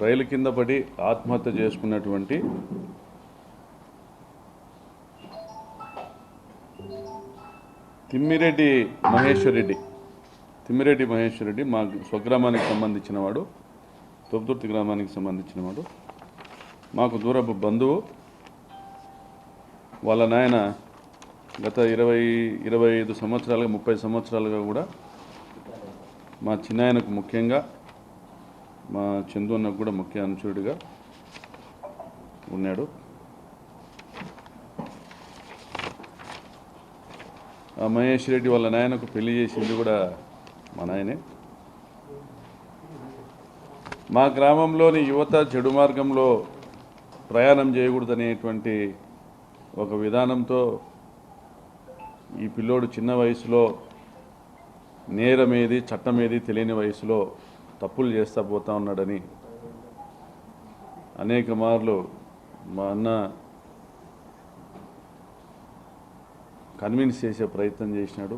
రైలు కింద పడి ఆత్మహత్య చేసుకున్నటువంటి తిమ్మిరెడ్డి మహేశ్వర్ రెడ్డి మా స్వగ్రామానికి సంబంధించిన వాడు, తొబ్బతుర్తి గ్రామానికి సంబంధించిన వాడు, మాకు దూరపు బంధువు. వాళ్ళ నాయన గత 25 సంవత్సరాలుగా 30 సంవత్సరాలుగా కూడా మా చిన్నాయనకు ముఖ్యంగా మా చందు అన్నకు కూడా ముఖ్య అనుచరుడిగా ఉన్నాడు. ఆ మహేష్ రెడ్డి వాళ్ళ నాయనకు పెళ్లి చేసింది కూడా మా నాయనే. మా గ్రామంలోని యువత చెడు మార్గంలో ప్రయాణం చేయకూడదనేటువంటి ఒక విధానంతో ఈ పిల్లోడు చిన్న వయసులో నేరమేది చట్టమేది తెలియని వయసులో తప్పులు చేస్తా పోతా ఉన్నాడని అనేక మార్లు మా అన్న కన్విన్స్ చేసే ప్రయత్నం చేసినాడు.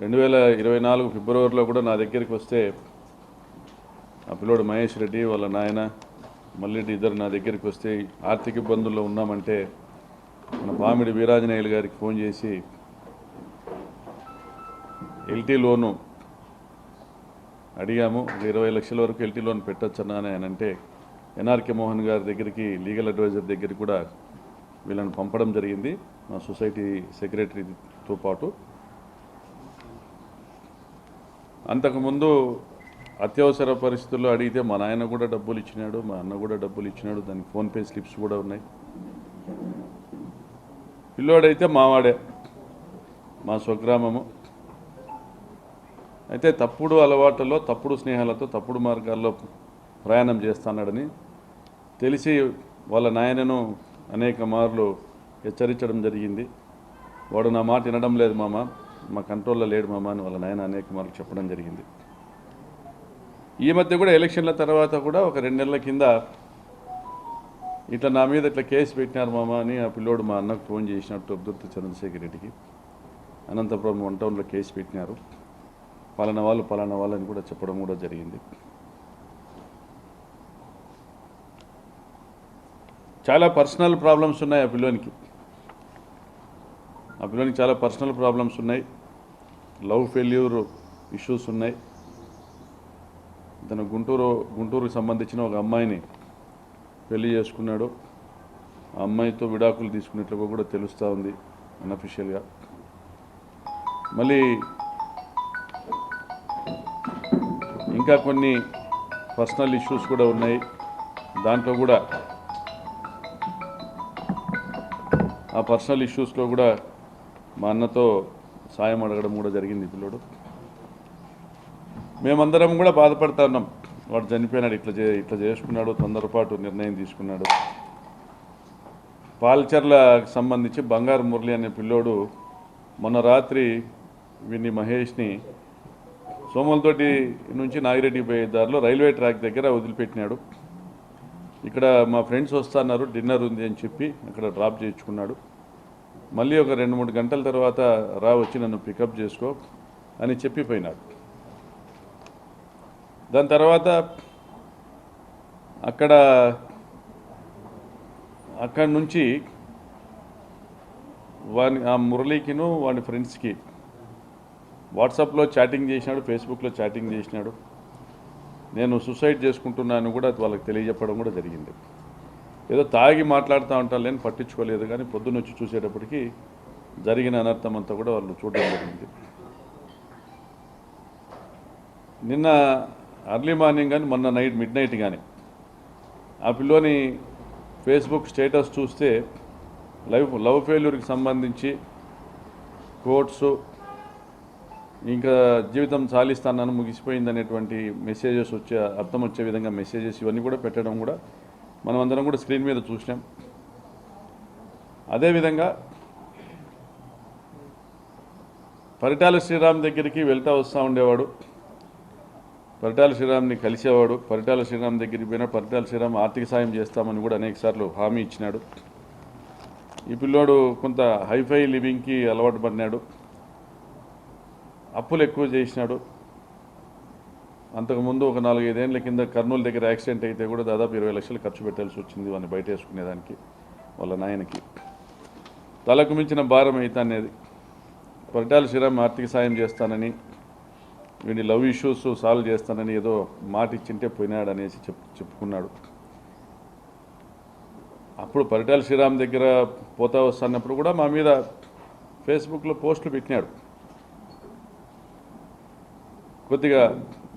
2024 ఫిబ్రవరిలో కూడా నా దగ్గరికి వస్తే ఆ పిల్లోడు మహేష్ రెడ్డి వాళ్ళ నాయన మల్లిరెడ్డి ఇద్దరు నా దగ్గరికి వస్తే ఆర్థిక ఇబ్బందుల్లో ఉన్నామంటే మన పామిడి వీరాంజనేయులు గారికి ఫోన్ చేసి ఎల్టీ లోను అడిగాము. 20 లక్షల వరకు ఎల్టీ లోన్ పెట్టొచ్చన్నా అని అంటే ఎన్ఆర్కే మోహన్ గారి దగ్గరికి లీగల్ అడ్వైజర్ దగ్గరికి కూడా వీళ్ళని పంపడం జరిగింది, మా సొసైటీ సెక్రటరీతో పాటు. అంతకుముందు అత్యవసర పరిస్థితుల్లో అడిగితే మా నాయన కూడా డబ్బులు ఇచ్చినాడు, మా అన్న కూడా డబ్బులు ఇచ్చినాడు, దానికి ఫోన్పే స్లిప్స్ కూడా ఉన్నాయి. పిల్లోడైతే మావాడే, మా స్వగ్రామము. అయితే తప్పుడు అలవాట్లలో తప్పుడు స్నేహాలతో తప్పుడు మార్గాల్లో ప్రయాణం చేస్తున్నాడని తెలిసి వాళ్ళ నాయనను అనేక మార్లు హెచ్చరించడం జరిగింది. వాడు నా మాట వినడం లేదు మామ, మా కంట్రోల్లో లేడు మామ అని వాళ్ళ నాయన అనేక మార్లు చెప్పడం జరిగింది. ఈ మధ్య కూడా ఎలక్షన్ల తర్వాత కూడా ఒక 2 నెలల కింద ఇట్లా నా మీద ఇట్లా కేసు పెట్టినారు మామ అని ఆ పిల్లోడు మా అన్నకు ఫోన్ చేసినట్టు తొబ్బతుర్తి చంద్రశేఖర్ రెడ్డికి అనంతపురం 1 టౌన్లో కేసు పెట్టినారు, పలానా వాళ్ళు అని కూడా చెప్పడం కూడా జరిగింది. చాలా పర్సనల్ ప్రాబ్లమ్స్ ఉన్నాయి ఆ పిల్లోనికి చాలా పర్సనల్ ప్రాబ్లమ్స్ ఉన్నాయి, లవ్ ఫెయిల్యూర్ ఇష్యూస్ ఉన్నాయి. తను గుంటూరుకు సంబంధించిన ఒక అమ్మాయిని పెళ్లి చేసుకున్నాడు. ఆ అమ్మాయితో విడాకులు తీసుకున్నట్లుగా కూడా తెలుస్తూ ఉంది అన్అఫిషియల్గా. మళ్ళీ ఇంకా కొన్ని పర్సనల్ ఇష్యూస్ కూడా ఉన్నాయి. దాంట్లో కూడా ఆ పర్సనల్ ఇష్యూస్లో కూడా మా అన్నతో సాయం అడగడం కూడా జరిగింది పిల్లోడు. మేమందరం కూడా బాధపడతా ఉన్నాం, వాడు చనిపోయినాడు, ఇట్లా చేసుకున్నాడు, తొందరపాటు నిర్ణయం తీసుకున్నాడు. పాల్చర్లకు సంబంధించి బంగారు మురళి అనే పిల్లోడు మొన్న రాత్రి వీడిని మహేష్ని సోమలతోటి నుంచి నాగిరెడ్డి పోయే దారిలో రైల్వే ట్రాక్ దగ్గర వదిలిపెట్టినాడు. ఇక్కడ మా ఫ్రెండ్స్ వస్తున్నారు, డిన్నర్ ఉంది అని చెప్పి అక్కడ డ్రాప్ చేయించుకున్నాడు. మళ్ళీ ఒక 2-3 గంటల తర్వాత వచ్చి నన్ను పికప్ చేసుకో అని చెప్పిపోయినాడు. దాని తర్వాత అక్కడి నుంచి ఆ మురళీకిను వాడి ఫ్రెండ్స్కి వాట్సాప్లో చాటింగ్ చేసినాడు, ఫేస్బుక్లో చాటింగ్ చేసినాడు. నేను సూసైడ్ చేసుకుంటున్నాను కూడా వాళ్ళకి తెలియజెప్పడం కూడా జరిగింది. ఏదో తాగి మాట్లాడుతూ ఉంటాను లేని పట్టించుకోలేదు, కానీ పొద్దున్నొచ్చి చూసేటప్పటికి జరిగిన అనర్థం అంతా కూడా వాళ్ళు చూడడం జరిగింది. నిన్న అర్లీ మార్నింగ్ కానీ మొన్న మిడ్ నైట్ కానీ ఆ పిల్లోని ఫేస్బుక్ స్టేటస్ చూస్తే లవ్ ఫెయిల్యూర్కి సంబంధించి కోట్సు ఇంకా జీవితం సాలిస్తానని ముగిసిపోయింది అనేటువంటి మెసేజెస్ అర్థం వచ్చే విధంగా మెసేజెస్ ఇవన్నీ కూడా పెట్టడం కూడా మనం అందరం కూడా స్క్రీన్ మీద చూసినాం. అదేవిధంగా పరిటాల శ్రీరామ్ దగ్గరికి వెళ్తూ వస్తూ ఉండేవాడు, పరిటాల శ్రీరామ్ని కలిసేవాడు. పరిటాల శ్రీరామ్ దగ్గరికి పోయినా పరిటాల శ్రీరామ్ ఆర్థిక సాయం చేస్తామని కూడా అనేకసార్లు హామీ ఇచ్చినాడు. ఈ పిల్లోడు కొంత హైఫై లివింగ్కి అలవాటు పడినాడు, అప్పులు ఎక్కువ చేసినాడు. అంతకుముందు ఒక 4-5 ఏళ్ల కింద కర్నూలు దగ్గర యాక్సిడెంట్ అయితే కూడా దాదాపు 20 లక్షలు ఖర్చు పెట్టాల్సి వచ్చింది వాడిని బయట వేసుకునేదానికి వాళ్ళ నాయనకి. తలకు మించిన భారం అయితే అనేది పరిటాల శ్రీరామ్ ఆర్థిక సాయం చేస్తానని వీడి లవ్ ఇష్యూస్ సాల్వ్ చేస్తానని ఏదో మాట ఇచ్చింటే పోయినాడు అనేసి చెప్పుకున్నాడు. అప్పుడు పరిటాల శ్రీరామ్ దగ్గర పోతా వస్తున్నప్పుడు కూడా మా మీద ఫేస్బుక్లో పోస్టులు పెట్టినాడు, కొద్దిగా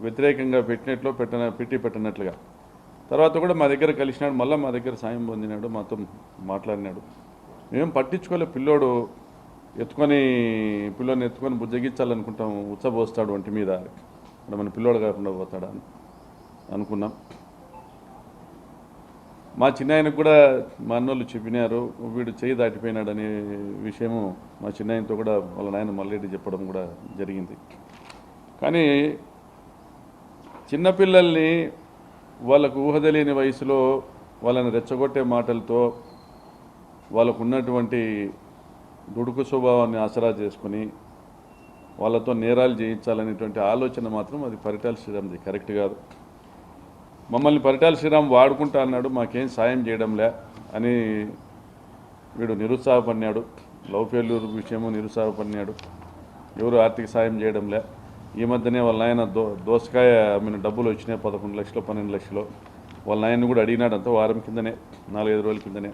వ్యతిరేకంగా పెట్టినట్లుగా. తర్వాత కూడా మా దగ్గర కలిసినాడు, మళ్ళీ మా దగ్గర సాయం పొందినాడు, మాతో మాట్లాడినాడు. మేము పట్టించుకోలే. పిల్లోని ఎత్తుకొని బుజ్జగించాలనుకుంటాం, ఉచ్చబోస్తాడు ఒంటి మీద, మన పిల్లోడు కాకుండా పోతాడా అని అనుకున్నాం. మా చిన్నాయనకు కూడా మా అన్నోళ్ళు చెప్పినారు, వీడు చేయి దాటిపోయినాడనే విషయము మా చిన్నాయనతో కూడా వాళ్ళ నాయన మల్లెడ్డి చెప్పడం కూడా జరిగింది. కానీ చిన్నపిల్లల్ని వాళ్ళకు ఊహ తెలియని వయసులో వాళ్ళని రెచ్చగొట్టే మాటలతో వాళ్ళకు ఉన్నటువంటి దుడుకు స్వభావాన్ని ఆసరా చేసుకుని వాళ్ళతో నేరాలు చేయించాలనేటువంటి ఆలోచన మాత్రం అది పరిటాల శ్రీరామ్ది కరెక్ట్ కాదు. మమ్మల్ని పరిటాల శ్రీరామ్ వాడుకుంటా అన్నాడు, మాకేం సాయం చేయడంలే అని వీడు నిరుత్సాహపడినాడు. లవ్ ఫెయిల్యూర్ విషయము నిరుత్సాహపడినాడు, ఎవరు ఆర్థిక సాయం చేయడంలే. ఈ మధ్యనే వాళ్ళ నాయన దోసకాయ అమ్మిన డబ్బులు వచ్చినాయి, 11 లక్షలు 12 లక్షలు. వాళ్ళ నాయన్ని కూడా అడిగినాడు, అంతా వారం కిందనే, 4-5 రోజుల కిందనే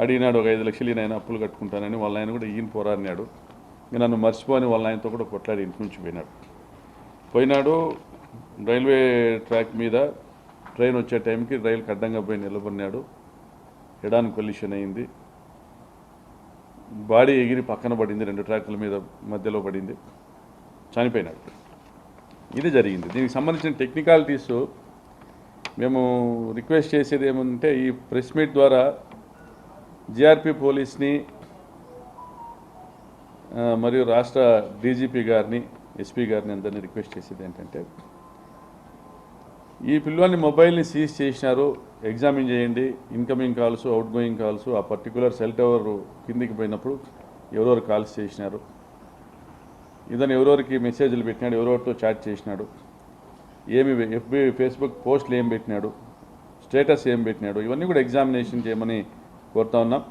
అడిగినాడు, ఒక 5 లక్షలు నేను అప్పులు కట్టుకుంటానని. వాళ్ళ ఆయన కూడా ఈయన పోరాడినాడు. నన్ను మర్చిపోని వాళ్ళ ఆయనతో కూడా కొట్లాడి ఇంటి నుంచి పోయినాడు. రైల్వే ట్రాక్ మీద ట్రైన్ వచ్చే టైంకి రైలుకి అడ్డంగా పోయి నిలబడినాడు. హెడ్-ఆన్ కొలిషన్ అయింది, బాడీ ఎగిరి పక్కన పడింది, 2 ట్రాక్ల మీద మధ్యలో పడింది, చనిపోయినాడు. ఇది జరిగింది. దీనికి సంబంధించిన టెక్నికాలిటీస్ మేము రిక్వెస్ట్ చేసేది ఏమంటే, ఈ ప్రెస్ మీట్ ద్వారా జిఆర్పి పోలీస్ని మరియు రాష్ట్ర డీజీపీ గారిని, ఎస్పీ గారిని అందరినీ రిక్వెస్ట్ చేసేది ఏంటంటే, ఈ పిల్లోని మొబైల్ని సీజ్ చేసినారు, ఎగ్జామిన్ చేయండి. Incoming calls, out going calls, ఆ పర్టికులర్ సెల్ టవర్ కిందికి పోయినప్పుడు ఎవరెవరు కాల్స్ చేసినారు, ఇదని ఎవరెవరికి మెసేజ్లు పెట్టినాడు, ఎవరెవరితో చాట్ చేసినాడు, ఏమి ఎఫ్బి ఫేస్బుక్ పోస్టులు ఏం పెట్టినాడు, స్టేటస్ ఏం పెట్టినాడు, ఇవన్నీ కూడా ఎగ్జామినేషన్ చేయమని కోరుతా ఉన్నాం.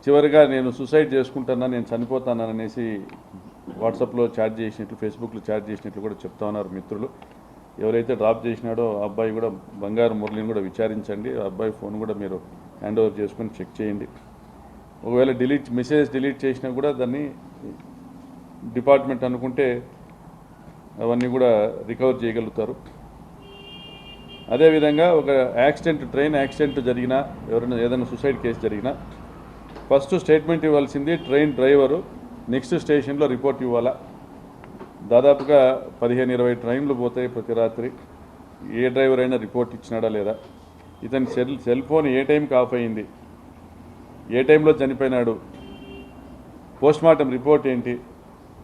చివరిగా నేను సూసైడ్ చేసుకుంటున్నా, నేను చనిపోతానని అనేసి వాట్సాప్లో చాట్ చేసినట్లు, ఫేస్బుక్లో చాట్ చేసినట్లు కూడా చెప్తా ఉన్నారు మిత్రులు. ఎవరైతే డ్రాప్ చేసినాడో ఆ అబ్బాయి కూడా, బంగారు మురళిని కూడా విచారించండి. ఆ అబ్బాయి ఫోన్ కూడా మీరు హ్యాండ్ ఓవర్ చేసుకొని చెక్ చేయండి. ఒకవేళ మెసేజ్ డిలీట్ చేసినా కూడా దాన్ని డిపార్ట్మెంట్ అనుకుంటే అవన్నీ కూడా రికవర్ చేయగలుగుతారు. అదేవిధంగా ఒక ట్రైన్ యాక్సిడెంట్ జరిగినా, ఎవరైనా ఏదైనా సూసైడ్ కేసు జరిగినా ఫస్ట్ స్టేట్మెంట్ ఇవ్వాల్సింది ట్రైన్ డ్రైవరు, నెక్స్ట్ స్టేషన్లో రిపోర్ట్ ఇవ్వాలా. దాదాపుగా 15-20 ట్రైన్లు పోతాయి ప్రతి రాత్రి. ఏ డ్రైవర్ అయినా రిపోర్ట్ ఇచ్చినాడా లేదా, ఇతని సెల్ ఫోన్ ఏ టైంకి ఆఫ్ అయింది, ఏ టైంలో చనిపోయినాడు, పోస్ట్మార్టం రిపోర్ట్ ఏంటి.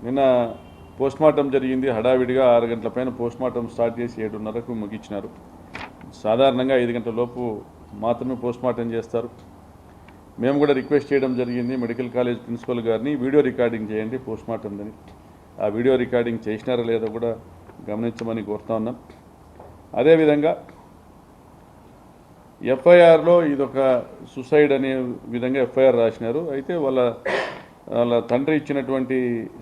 నిన్న పోస్ట్మార్టం జరిగింది హడావిడిగా, 6 గంటల పైన పోస్ట్మార్టం స్టార్ట్ చేసి 7:30కు ముగించినారు. సాధారణంగా 5 గంటల లోపు మాత్రమే పోస్ట్మార్టం చేస్తారు. మేము కూడా రిక్వెస్ట్ చేయడం జరిగింది మెడికల్ కాలేజ్ ప్రిన్సిపల్ గారిని, వీడియో రికార్డింగ్ చేయండి పోస్ట్మార్టందని. ఆ వీడియో రికార్డింగ్ చేసినారో లేదో కూడా గమనించమని కోరుతా ఉన్నాం. అదేవిధంగా ఎఫ్ఐఆర్లో ఇదొక సూసైడ్ అనే విధంగా ఎఫ్ఐఆర్ రాసినారు. అయితే వాళ్ళ తండ్రి ఇచ్చినటువంటి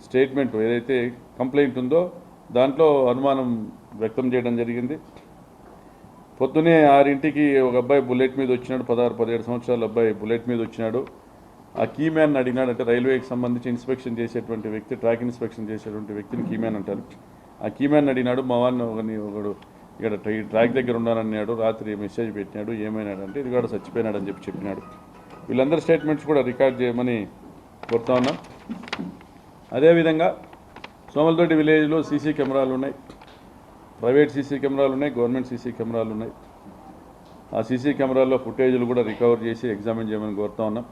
స్టేట్మెంట్ ఏదైతే కంప్లైంట్ ఉందో దాంట్లో అనుమానం వ్యక్తం చేయడం జరిగింది. పొద్దునే 6ంటికి ఒక అబ్బాయి బుల్లెట్ మీద వచ్చినాడు, 16-17 సంవత్సరాల అబ్బాయి బుల్లెట్ మీద వచ్చినాడు. ఆ కీమ్యాన్ అడిగినాడు, అంటే రైల్వేకి సంబంధించి ఇన్స్పెక్షన్ చేసేటువంటి వ్యక్తి, ట్రాక్ ఇన్స్పెక్షన్ చేసేటువంటి వ్యక్తిని కీమ్యాన్ అంటారు. ఆ కీమ్యాన్ అడిగినాడు, మా వాడిని ఒకడు ఇక్కడ ట్రాక్ దగ్గర ఉన్నానన్నాడు, రాత్రి మెసేజ్ పెట్టినాడు, ఏమైనాడంటే ఇది కూడా చచ్చిపోయినాడని చెప్పినాడు. వీళ్ళందరి స్టేట్మెంట్స్ కూడా రికార్డ్ చేయమని కోరుతా ఉన్నాం. అదేవిధంగా సోమలదొడ్డి విలేజ్లో సీసీ కెమెరాలు ఉన్నాయి, ప్రైవేట్ సీసీ కెమెరాలు ఉన్నాయి, గవర్నమెంట్ సీసీ కెమెరాలు ఉన్నాయి. ఆ సీసీ కెమెరాల్లో ఫుటేజ్లు కూడా రికవర్ చేసి ఎగ్జామిన్ చేయమని కోరుతా ఉన్నాం.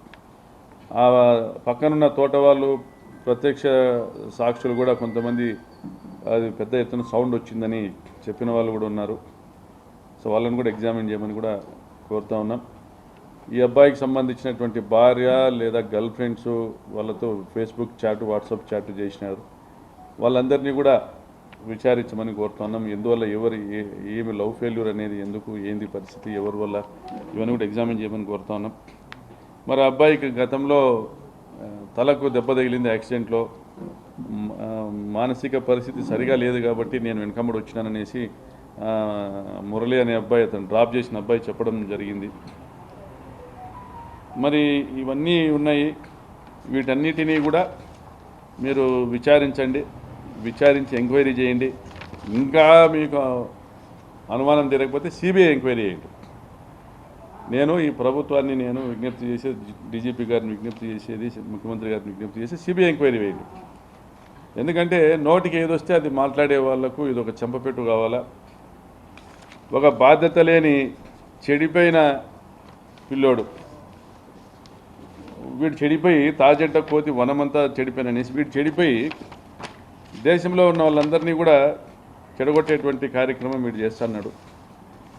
ఆ పక్కనున్న తోట వాళ్ళు, ప్రత్యక్ష సాక్షులు కూడా కొంతమంది అది పెద్ద ఎత్తున సౌండ్ వచ్చిందని చెప్పిన వాళ్ళు కూడా ఉన్నారు. సో వాళ్ళని కూడా ఎగ్జామిన్ చేయమని కూడా కోరుతా ఉన్నాం. ఈ అబ్బాయికి సంబంధించినటువంటి భార్య లేదా గర్ల్ ఫ్రెండ్స్ వాళ్ళతో ఫేస్బుక్ చాట్, వాట్సాప్ చాట్ చేసినారు. వాళ్ళందరినీ కూడా విచారించమని కోరుతున్నాం. ఎందువల్ల ఏమి లవ్ ఫెయిల్యూర్ అనేది ఎందుకు, ఏంది పరిస్థితి, ఎవరి వల్ల, ఇవన్నీ కూడా ఎగ్జామిన్ చేయమని కోరుతున్నాం. మరి అబ్బాయికి గతంలో తలకు దెబ్బ తగిలింది యాక్సిడెంట్లో. మానసిక పరిస్థితి సరిగా లేదు కాబట్టి నేను వెనకమ్మడి వచ్చినాననేసి మురళి అనే అబ్బాయి, అతను డ్రాప్ చేసిన అబ్బాయి చెప్పడం జరిగింది. మరి ఇవన్నీ ఉన్నాయి. వీటన్నిటినీ కూడా మీరు విచారించండి, విచారించి ఎంక్వైరీ చేయండి. ఇంకా మీకు అనుమానం తీరకపోతే సిబిఐ ఎంక్వైరీ చేయండి. నేను ఈ ప్రభుత్వాన్ని విజ్ఞప్తి చేసేది, డీజీపీ గారిని విజ్ఞప్తి చేసేది, ముఖ్యమంత్రి గారిని విజ్ఞప్తి చేసి సిబిఐ ఎంక్వైరీ వేయండి. ఎందుకంటే నోటికి ఏదొస్తే అది మాట్లాడే వాళ్లకు ఇది ఒక చెంపపెట్టు కావాలా. ఒక బాధ్యత లేని చెడిపోయిన పిల్లోడు, వీడు చెడిపోయి తాజెట్ట కోతి వనమంతా చెడిపోయిననేసి వీడు చెడిపోయి దేశంలో ఉన్న వాళ్ళందరినీ కూడా చెడగొట్టేటువంటి కార్యక్రమం వీడు చేస్తున్నాడు.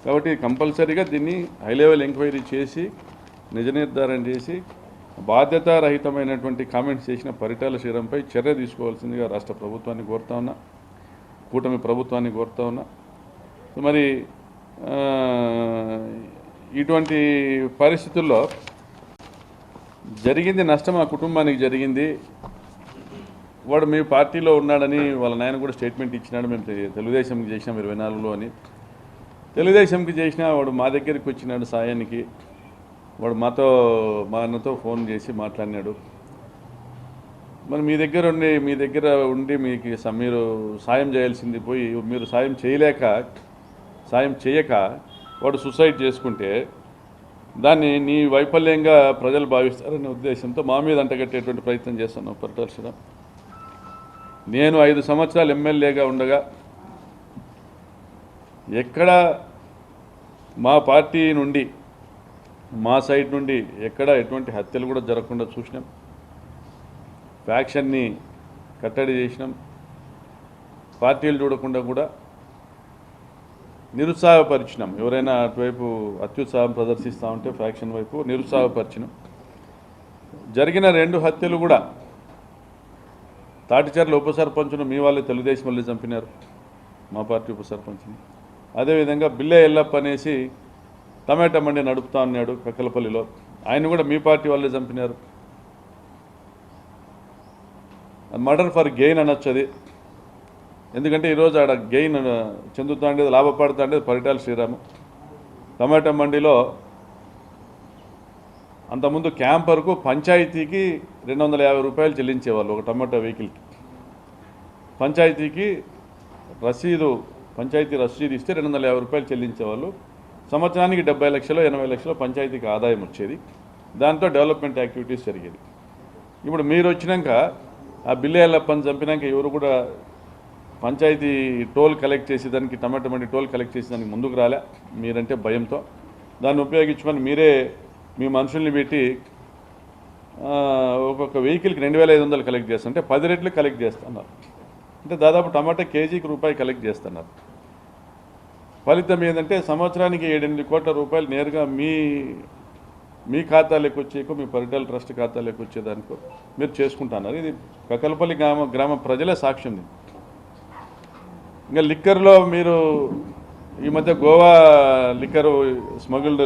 కాబట్టి కంపల్సరీగా దీన్ని హై లెవెల్ ఎంక్వైరీ చేసి నిజ నిర్ధారణ చేసి బాధ్యతారహితమైనటువంటి కామెంట్స్ చేసిన పరిటాల శ్రీరామ్పై చర్య తీసుకోవాల్సిందిగా రాష్ట్ర ప్రభుత్వాన్ని కోరుతా ఉన్నా, కూటమి ప్రభుత్వాన్ని కోరుతా ఉన్నా. మరి ఇటువంటి పరిస్థితుల్లో జరిగింది నష్టం ఆ కుటుంబానికి జరిగింది. వాడు మీ పార్టీలో ఉన్నాడని వాళ్ళ నాయన కూడా స్టేట్మెంట్ ఇచ్చినాడు, మేము తెలుగుదేశంకి చేసినాం 24లో అని. తెలుగుదేశంకి చేసినా వాడు మా దగ్గరికి వచ్చినాడు సాయానికి. వాడు మా అన్నతో ఫోన్ చేసి మాట్లాడినాడు. మరి మీ దగ్గర ఉండి మీకు మీరు సాయం చేయాల్సింది పోయి మీరు సాయం చేయక వాడు సూసైడ్ చేసుకుంటే దాన్ని నీ వైఫల్యంగా ప్రజలు భావిస్తారనే ఉద్దేశంతో మా మీద అంటగట్టేటువంటి ప్రయత్నం చేస్తున్నావు పరిటాల శ్రీరామ్. నేను 5 సంవత్సరాలు ఎమ్మెల్యేగా ఉండగా ఎక్కడ మా పార్టీ నుండి, మా సైడ్ నుండి ఎక్కడ ఎటువంటి హత్యలు కూడా జరగకుండా చూసినాం. ఫ్యాక్షన్ని కట్టడి చేసినాం. పార్టీలు చూడకుండా కూడా నిరుత్సాహపరిచినాం. ఎవరైనా అటువైపు అత్యుత్సాహం ప్రదర్శిస్తూ ఉంటే ఫ్యాక్షన్ వైపు నిరుత్సాహపరిచినాం. జరిగిన 2 హత్యలు కూడా తాటిచర్ల ఉప సర్పంచ్ను మీ వాళ్ళే తెలుగుదేశం వాళ్ళే చంపినారు, మా పార్టీ ఉప సర్పంచ్ని. అదేవిధంగా బిల్లె ఎల్లప్ప అనేసి టమాటా మండి నడుపుతా ఉన్నాడు కక్కలపల్లిలో, ఆయన కూడా మీ పార్టీ వాళ్ళే చంపినారు. మర్డర్ ఫర్ గెయిన్ అనొచ్చు అది. ఎందుకంటే ఈరోజు ఆడ గెయిన్ చెందుతూ ఉండేది, లాభపడుతూ ఉండేది పరిటాల శ్రీరామ్. టమాటా మండిలో అంతకుముందు క్యాంపర్కు పంచాయతీకి 250 రూపాయలు చెల్లించేవాళ్ళు ఒక టమాటా వెహికల్కి. పంచాయతీ రసీదు ఇస్తే 250 రూపాయలు చెల్లించేవాళ్ళు. సంవత్సరానికి 70 లక్షలు 80 లక్షలు పంచాయతీకి ఆదాయం వచ్చేది. దాంతో డెవలప్మెంట్ యాక్టివిటీస్ జరిగేది. ఇప్పుడు మీరు వచ్చినాక ఆ బిల్లేళ్ళప్పని చంపినాక ఎవరు కూడా పంచాయతీ టోల్ కలెక్ట్ చేసేదానికి, టమాటా మండి టోల్ కలెక్ట్ చేసేదానికి ముందుకు రాలే. మీరంటే భయంతో దాన్ని ఉపయోగించుకొని మీరే మీ మనుషుల్ని పెట్టి ఒక్కొక్క వెహికల్కి 2500 కలెక్ట్ చేస్తుంటే 10 రెట్లు కలెక్ట్ చేస్తున్నారు. అంటే దాదాపు టమాటా కేజీకి రూపాయి కలెక్ట్ చేస్తున్నారు. ఫలితం ఏంటంటే సంవత్సరానికి 7-8 కోట్ల రూపాయలు నేరుగా మీ ఖాతాలోకి వచ్చేకో, మీ పరిటాల ట్రస్ట్ ఖాతాలోకి వచ్చేదానికో మీరు చేసుకుంటున్నారు. ఇది కక్కలపల్లి గ్రామ ప్రజలే సాక్ష్యం. ఇంకా లిక్కర్లో మీరు ఈ మధ్య గోవా స్మగుల్డ్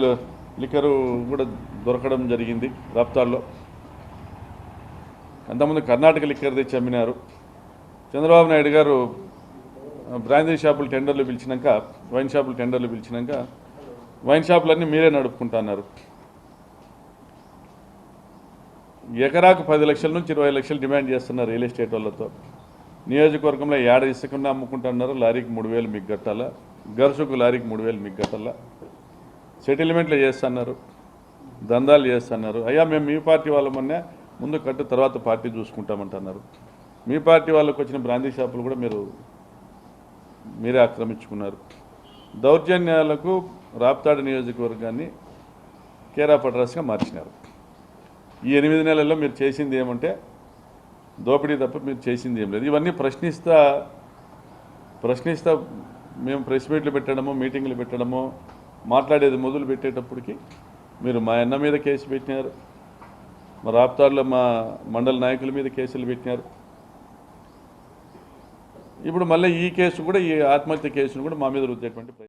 లిక్కరు కూడా దొరకడం జరిగింది రాప్తాడులో. అంతకుముందు కర్ణాటక లిక్కర్ తెచ్చి అమ్మినారు. చంద్రబాబు నాయుడు గారు బ్రాందీ షాపులు టెండర్లు పిలిచినాక, వైన్ షాపులు టెండర్లు పిలిచినాక వైన్ షాపులన్నీ మీరే నడుపుకుంటున్నారు. ఎకరాకు 10 లక్షల నుంచి 20 లక్షలు డిమాండ్ చేస్తున్నారు రియల్ ఎస్టేట్ వాళ్ళతో. నియోజకవర్గంలో ఏడ ఇసుకుండా అమ్ముకుంటున్నారు. లారీకి 3000 మీకు కట్టాలా, గరుసుకు లారీకి 3000 మీకు కట్టాలా. సెటిల్మెంట్లు చేస్తున్నారు, దందాలు చేస్తున్నారు. అయ్యా మేము మీ పార్టీ వాళ్ళమన్నా ముందు కట్టు తర్వాత పార్టీ చూసుకుంటామంటున్నారు. మీ పార్టీ వాళ్ళకు వచ్చిన బ్రాందీ షాపులు కూడా మీరే ఆక్రమించుకున్నారు. దౌర్జన్యాలకు రాప్తాడు నియోజకవర్గాన్ని కేర్ ఆఫ్ అడ్రస్గా మార్చినారు. ఈ 8 నెలల్లో మీరు చేసింది ఏమంటే దోపిడీ తప్ప మీరు చేసింది ఏం లేదు. ఇవన్నీ ప్రశ్నిస్తా మేము ప్రెస్ మీట్లు పెట్టడము, మీటింగ్లు పెట్టడము, మాట్లాడేది మొదలు పెట్టేటప్పటికి మీరు మా అన్న మీద కేసు పెట్టినారు, మా రాప్తాడులో మా మండల నాయకుల మీద కేసులు పెట్టినారు. ఇప్పుడు మళ్ళీ ఈ కేసు కూడా, ఈ ఆత్మహత్య కేసును కూడా మా మీద రుద్దేటువంటి